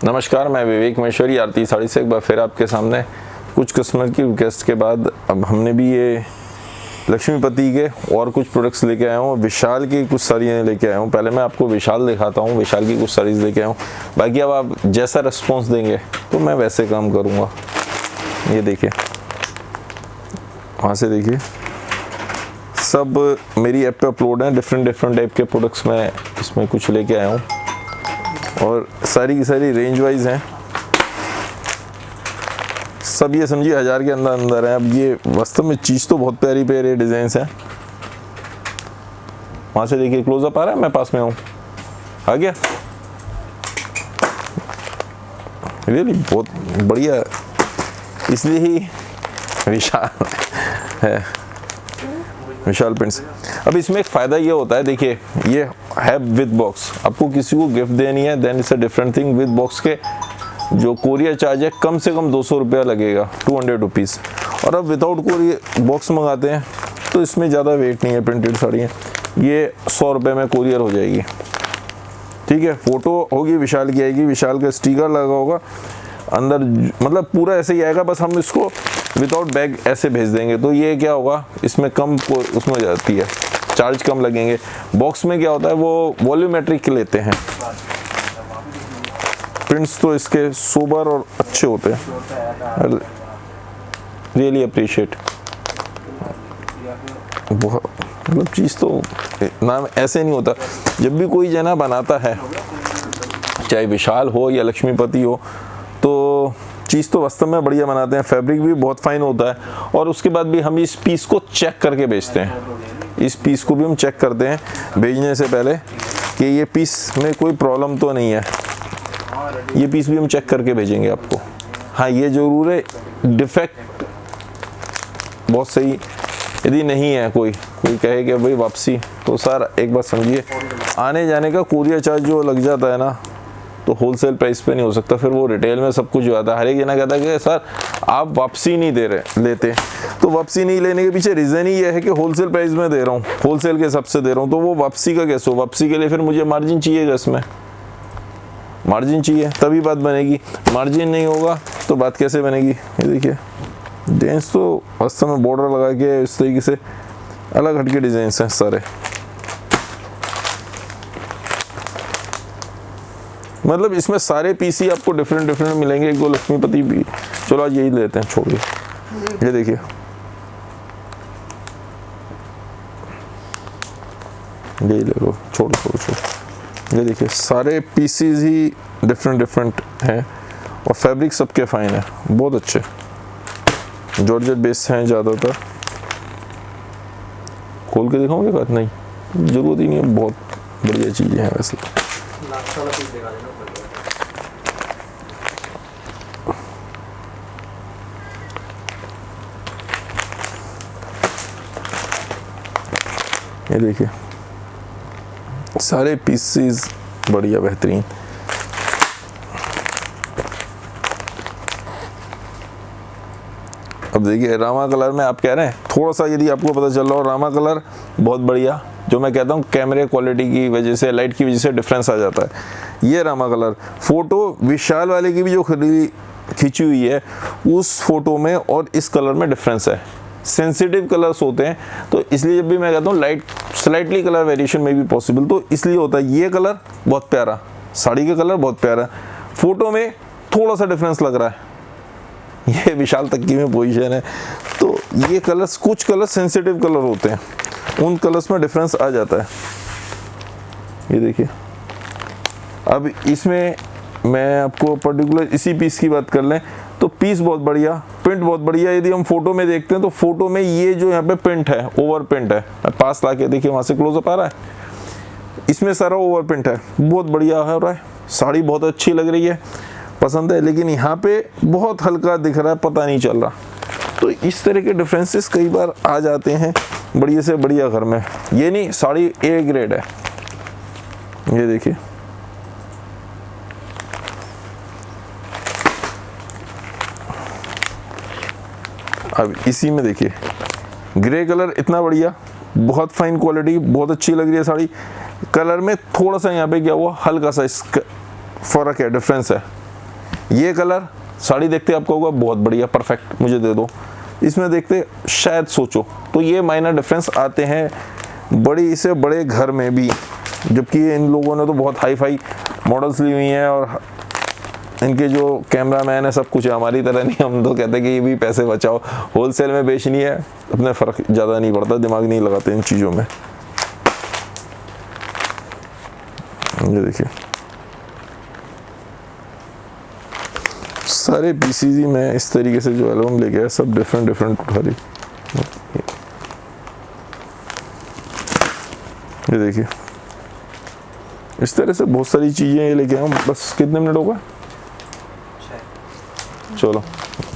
नमस्कार, मैं विवेक महेश्वरी आरती साड़ी से एक बार फिर आपके सामने कुछ कस्टमर की रिक्वेस्ट के बाद अब हमने भी ये लक्ष्मीपति के और कुछ प्रोडक्ट्स लेके आया हूँ। विशाल की कुछ साड़ियाँ लेके आया हूँ। पहले मैं आपको विशाल दिखाता हूँ, विशाल की कुछ साड़ीज़ लेके आया हूँ। बाकी अब आप जैसा रिस्पॉन्स देंगे तो मैं वैसे काम करूँगा। ये देखिए, वहाँ से देखिए, सब मेरी ऐप पे अपलोड हैं। डिफरेंट टाइप के प्रोडक्ट्स मैं इसमें कुछ लेके आया हूँ और सारी की सारी रेंज वाइज हैं। सब ये समझिए 1000 के अंदर है। अब ये वास्तव में चीज़ तो बहुत प्यारी प्यारी डिज़ाइंस हैं। वहाँ से देखिए, क्लोजअप आ रहा है, मैं पास में हूँ, आ गया। रियली बहुत बढ़िया, इसलिए ही विशाल है, विशाल प्रिंट्स। अब इसमें एक फ़ायदा ये होता है, देखिए ये है विद बॉक्स। आपको किसी को गिफ्ट देनी है then it's a different thing. With box के जो कोरियर चार्ज है कम से कम 200 रुपया लगेगा, 200 रुपीज़। और अब विदाउट कोरियर बॉक्स मंगाते हैं तो इसमें ज़्यादा वेट नहीं है। प्रिंटेड साड़ियाँ ये 100 रुपये में कोरियर हो जाएगी, ठीक है। फ़ोटो होगी विशाल की, आएगी विशाल का स्टिकर लगा होगा अंदर, मतलब पूरा ऐसे ही आएगा। बस हम इसको विदाउट बैग ऐसे भेज देंगे तो ये क्या होगा, इसमें कम उसमें जाती है, चार्ज कम लगेंगे। बॉक्स में क्या होता है, वो वॉल्यूमेट्रिक लेते हैं। प्रिंट्स तो इसके सोबर और अच्छे होते हैं, रियली अप्रिशिएट। बहुत मतलब चीज़ तो नाम ऐसे नहीं होता। जब भी कोई जना बनाता है, चाहे विशाल हो या लक्ष्मीपति हो, तो चीज़ तो वास्तव में बढ़िया बनाते हैं। फैब्रिक भी बहुत फाइन होता है। और उसके बाद भी हम इस पीस को चेक करके बेचते हैं। इस पीस को भी हम चेक करते हैं भेजने से पहले कि ये पीस में कोई प्रॉब्लम तो नहीं है। ये पीस भी हम चेक करके भेजेंगे आपको। हाँ, ये ज़रूर है, डिफेक्ट बहुत सही यदि नहीं है, कोई कहे कि भाई वापसी, तो सर एक बात समझिए, आने जाने का कोरियर चार्ज जो लग जाता है ना, तो होलसेल प्राइस पे नहीं हो सकता। फिर वो रिटेल में सब कुछ जो आता है, हर एक जना कहता है कि सर आप वापसी नहीं दे रहे लेते। तो वापसी नहीं लेने के पीछे रीज़न ही ये है कि होलसेल प्राइस में दे रहा हूँ, होलसेल के हिसाब से दे रहा हूँ। तो वो वापसी का कैसे हो? वापसी के लिए फिर मुझे मार्जिन चाहिएगा, इसमें मार्जिन चाहिए तभी बात बनेगी। मार्जिन नहीं होगा तो बात कैसे बनेगी? ये देखिए, डिजाइंस तो वास्तव में बॉर्डर लगा के इस तरीके से अलग हटके डिजाइंस हैं सारे। मतलब इसमें सारे पीसी आपको डिफरेंट मिलेंगे। एक दो लक्ष्मीपति भी, चलो आज यही लेते हैं, छोड़िए। ये देखिए, यही ले लो, छोड़ो। ये देखिए, सारे पीसीज ही डिफरेंट हैं और फैब्रिक सबके फाइन है, बहुत अच्छे। जॉर्जेट बेस हैं ज़्यादातर। खोल के दिखाऊंगे बात? नहीं, ज़रूरत ही नहीं है, बहुत बढ़िया चीज़ें हैं वैसे। ये देखिए, सारे पीसेस बढ़िया बेहतरीन। अब देखिए, रामा कलर में आप कह रहे हैं थोड़ा सा, यदि आपको पता चल रहा हो, रामा कलर बहुत बढ़िया। जो मैं कहता हूँ कैमरे क्वालिटी की वजह से, लाइट की वजह से डिफरेंस आ जाता है। ये रामा कलर फोटो विशाल वाले की भी जो खींची हुई है, उस फोटो में और इस कलर में डिफरेंस है। सेंसिटिव कलर्स होते हैं, तो इसलिए जब भी मैं कहता हूँ लाइट स्लाइटली कलर वेरिएशन में भी पॉसिबल, तो इसलिए होता है। ये कलर बहुत प्यारा, साड़ी का कलर बहुत प्यारा, फोटो में थोड़ा सा डिफरेंस लग रहा है। ये विशाल तक की में पोजीशन है, तो ये कलर्स, कुछ कलर सेंसिटिव कलर होते हैं, उन कलर्स में डिफरेंस आ जाता है। ये देखिए, अब इसमें मैं आपको पर्टिकुलर इसी पीस की बात कर लें तो पीस बहुत बढ़िया, प्रिंट बहुत बढ़िया। यदि हम फोटो में देखते हैं तो फोटो में ये जो यहाँ पे प्रिंट है, ओवर प्रिंट है। पास लाके देखिए, वहाँ से क्लोजअप आ रहा है, इसमें सारा ओवर प्रिंट है, बहुत बढ़िया हो रहा है। साड़ी बहुत अच्छी लग रही है, पसंद है, लेकिन यहाँ पे बहुत हल्का दिख रहा है, पता नहीं चल रहा। तो इस तरह के डिफरेंसेस कई बार आ जाते हैं बढ़िया से बढ़िया घर में। ये नहीं, साड़ी ए ग्रेड है। ये देखिए, अब इसी में देखिए, ग्रे कलर इतना बढ़िया, बहुत फाइन क्वालिटी, बहुत अच्छी लग रही है साड़ी। कलर में थोड़ा सा यहाँ पे क्या हुआ, हल्का सा इसका फर्क है, डिफरेंस है, ये कलर साड़ी देखते आपको होगा बहुत बढ़िया परफेक्ट, मुझे दे दो। इसमें देखते शायद सोचो, तो ये माइनर डिफरेंस आते हैं बड़ी से बड़े घर में भी, जबकि इन लोगों ने तो बहुत हाई फाई मॉडल्स ली हुई हैं और इनके जो कैमरामैन है सब कुछ है। हमारी तरह नहीं, हम तो कहते हैं कि ये भी पैसे बचाओ, होलसेल में बेचनी है, अपने फ़र्क ज़्यादा नहीं पड़ता, दिमाग नहीं लगाते इन चीज़ों में। ये देखिए सारे पीसीज ही मैं इस तरीके से जो एल्बम लेके आया, सब डिफरेंट उठा रही। ये देखिए इस तरह से बहुत सारी चीज़ें ये लेके आया। बस कितने मिनट होगा, चलो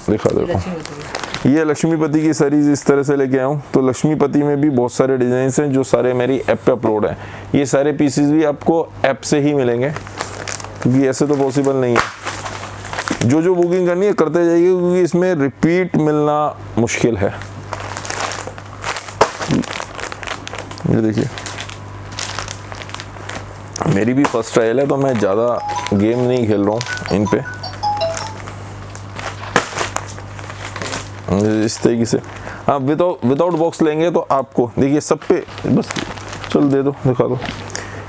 दिखा देता हूँ। ये लक्ष्मीपति की सीरीज इस तरह से लेके आया हूँ। तो लक्ष्मीपति में भी बहुत सारे डिज़ाइन हैं जो सारे मेरी ऐप पे अपलोड हैं। ये सारे पीसेस भी आपको ऐप से ही मिलेंगे, क्योंकि ऐसे तो पॉसिबल नहीं है। जो बुकिंग करनी है करते जाइए, क्योंकि इसमें रिपीट मिलना मुश्किल है। ये देखिए मेरी भी फर्स्ट ट्रायल है, तो मैं ज़्यादा गेम नहीं खेल रहा हूँ इन पे। इस तरीके से हाँ, विदाउट बॉक्स लेंगे तो आपको देखिए सब पे बस चल दे दो, दिखा दो।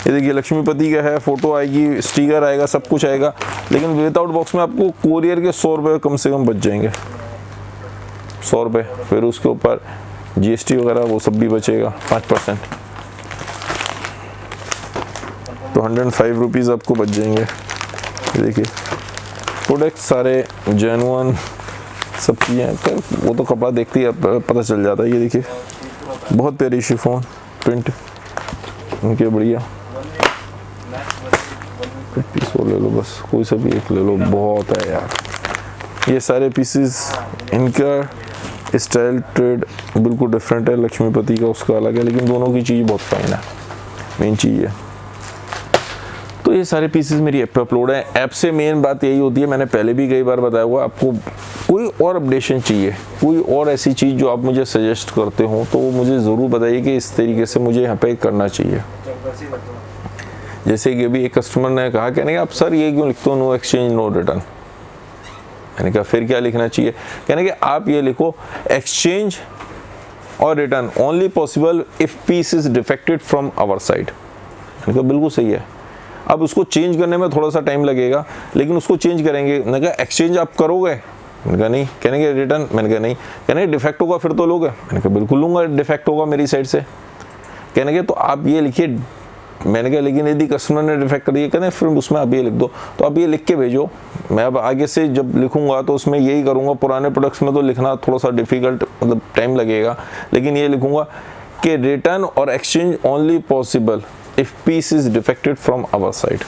ये देखिए लक्ष्मीपति का है, फोटो आएगी, स्टिकर आएगा, सब कुछ आएगा, लेकिन विदाउट बॉक्स में आपको कोरियर के 100 रुपये कम से कम बच जाएंगे, 100 रुपये। फिर उसके ऊपर GST वगैरह वो सब भी बचेगा 5%, तो 105 रुपीज़ आपको बच जाएंगे। ये देखिए प्रोडक्ट सारे जेन्युइन सब चीज़ें, वो तो कपड़ा देखते ही पता चल जाता है। ये देखिए बहुत प्यारी शिफॉन प्रिंट उनके, बढ़िया। पीस वो ले लो, बस कोई सा भी एक ले लो, बहुत है यार। ये सारे पीसेस इनका स्टाइल ट्रेड बिल्कुल डिफरेंट है, लक्ष्मीपति का उसका अलग है, लेकिन दोनों की चीज़ बहुत फाइन है, मेन चीज़ है। तो ये सारे पीसेस मेरी ऐप पे अपलोड है। ऐप से मेन बात यही होती है, मैंने पहले भी कई बार बताया हुआ, आपको कोई और अपडेशन चाहिए, कोई और ऐसी चीज़ जो आप मुझे सजेस्ट करते हो, तो वो मुझे ज़रूर बताइए कि इस तरीके से मुझे यहाँ पे करना चाहिए। जैसे कि अभी एक कस्टमर ने कहा, कहने आप सर ये क्यों लिखते हो नो एक्सचेंज नो रिटर्न। मैंने कहा फिर क्या लिखना चाहिए, कहने कि आप ये लिखो एक्सचेंज और return only possible if piece is defected from our side. मैंने कहा बिल्कुल सही है। अब उसको चेंज करने में थोड़ा सा टाइम लगेगा, लेकिन उसको चेंज करेंगे। मैंने कहा एक्सचेंज आप करोगे, मैंने कहा नहीं। कहने के रिटर्न, मैंने कहा नहीं। कहने डिफेक्ट होगा फिर तो लोगे, मैंने कहा बिल्कुल लूँगा, डिफेक्ट होगा मेरी साइड से। कहने के तो आप ये लिखिए, मैंने कहा लेकिन यदि कस्टमर ने डिफेक्ट कर दिया, कहने फिर उसमें आप ये लिख दो। तो आप ये लिख के भेजो, मैं अब आगे से जब लिखूंगा तो उसमें यही करूँगा। पुराने प्रोडक्ट्स में तो लिखना थोड़ा सा डिफ़िकल्ट, मतलब टाइम लगेगा, लेकिन ये लिखूंगा कि रिटर्न और exchange only possible if piece is defected from our side.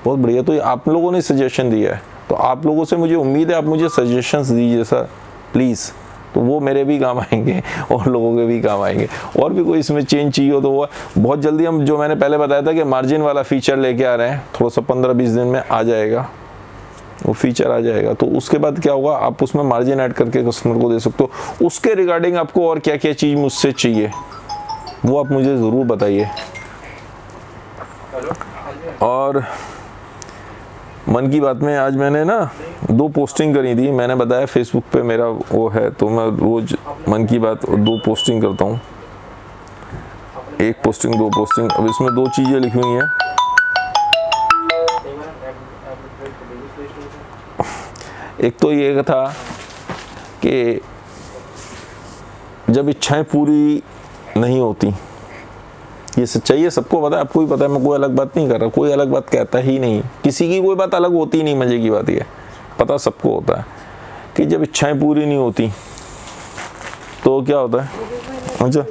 बहुत बढ़िया। तो ये आप लोगों ने सजेशन दिया है, तो आप लोगों से मुझे उम्मीद है आप मुझे सजेशंस दीजिए सर प्लीज़, तो वो मेरे भी काम आएंगे और लोगों के भी काम आएंगे। और भी कोई इसमें चेंज चाहिए हो तो वो बहुत जल्दी हम, जो मैंने पहले बताया था कि मार्जिन वाला फीचर लेके आ रहे हैं, थोड़ा सा 15-20 दिन में आ जाएगा, वो फीचर आ जाएगा। तो उसके बाद क्या होगा, आप उसमें मार्जिन ऐड करके कस्टमर को दे सकते हो। उसके रिगार्डिंग आपको और क्या क्या चीज़ मुझसे चाहिए वो आप मुझे ज़रूर बताइए। और मन की बात में आज मैंने ना 2 पोस्टिंग करी थी। मैंने बताया फेसबुक पे मेरा वो है, तो मैं रोज़ मन की बात 2 पोस्टिंग करता हूँ, 1 पोस्टिंग 2 पोस्टिंग। अब इसमें 2 चीज़ें लिखी हुई हैं। एक तो ये था कि जब इच्छाएं पूरी नहीं होती, ये सच्चाई है, सबको पता है, आपको भी पता है, मैं कोई अलग बात नहीं कर रहा, कोई अलग बात कहता ही नहीं, किसी की कोई बात अलग होती ही नहीं। मजे की बात ये पता सबको होता है कि जब इच्छाएं पूरी नहीं होती तो क्या होता है। अच्छा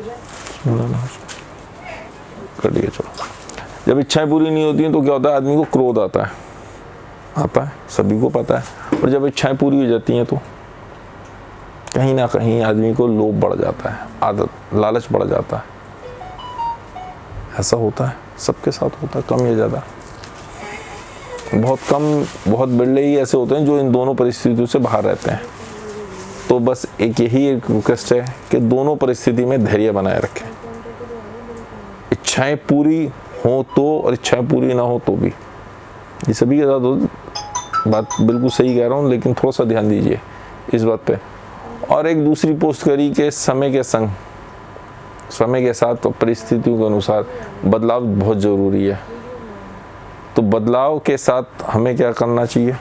कटिए, चलो। जब इच्छाएं पूरी नहीं होती हैं तो क्या होता है, आदमी को क्रोध आता है, सभी को पता है। और जब इच्छाएं पूरी हो जाती हैं तो कहीं ना कहीं आदमी को लोभ बढ़ जाता है, आदत, लालच बढ़ जाता है। ऐसा होता है, सबके साथ होता है, कम या ज़्यादा। बहुत कम, बहुत बिरले ही ऐसे होते हैं जो इन दोनों परिस्थितियों से बाहर रहते हैं। तो बस एक यही रिक्वेस्ट है कि दोनों परिस्थिति में धैर्य बनाए रखें। इच्छाएं पूरी हो तो, और इच्छाएं पूरी ना हो तो भी, ये सभी के साथ बात बिल्कुल सही कह रहा हूँ, लेकिन थोड़ा सा ध्यान दीजिए इस बात पे। और एक दूसरी पोस्ट करी कि समय के संग, समय के साथ और परिस्थितियों के अनुसार बदलाव बहुत ज़रूरी है। तो बदलाव के साथ हमें क्या करना चाहिए,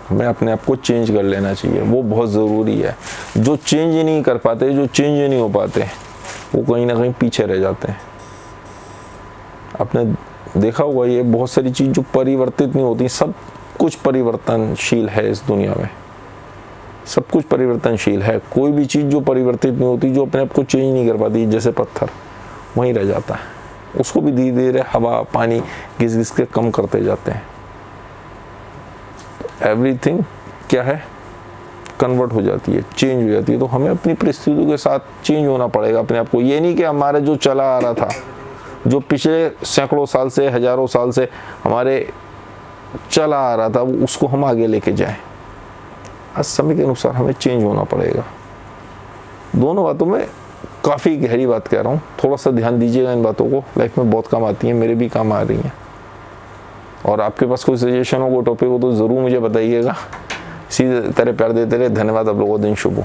हमें अपने आप को चेंज कर लेना चाहिए, वो बहुत ज़रूरी है। जो चेंज नहीं कर पाते, जो चेंज नहीं हो पाते, वो कहीं ना कहीं पीछे रह जाते हैं। आपने देखा होगा ये बहुत सारी चीज़ जो परिवर्तित नहीं होती, सब कुछ परिवर्तनशील है इस दुनिया में, सब कुछ परिवर्तनशील है। कोई भी चीज़ जो परिवर्तित नहीं होती, जो अपने आप को चेंज नहीं कर पाती, जैसे पत्थर वहीं रह जाता है, उसको भी धीरे धीरे हवा पानी घिस घिस के कम करते जाते हैं। एवरीथिंग क्या है, कन्वर्ट हो जाती है, चेंज हो जाती है। तो हमें अपनी परिस्थितियों के साथ चेंज होना पड़ेगा अपने आप को। ये नहीं कि हमारे जो चला आ रहा था, जो पिछले सैकड़ों साल से हजारों साल से हमारे चला आ रहा था, वो उसको हम आगे लेके जाएं। आज समय के अनुसार हमें चेंज होना पड़ेगा। दोनों बातों में काफ़ी गहरी बात कह रहा हूँ, थोड़ा सा ध्यान दीजिएगा इन बातों को, लाइफ में बहुत काम आती हैं, मेरे भी काम आ रही हैं। और आपके पास कोई सजेशन हो, कोई टॉपिक हो तो ज़रूर मुझे बताइएगा। इसी तरह प्यार देते रहे। धन्यवाद। आप लोगों का दिन शुभ हो।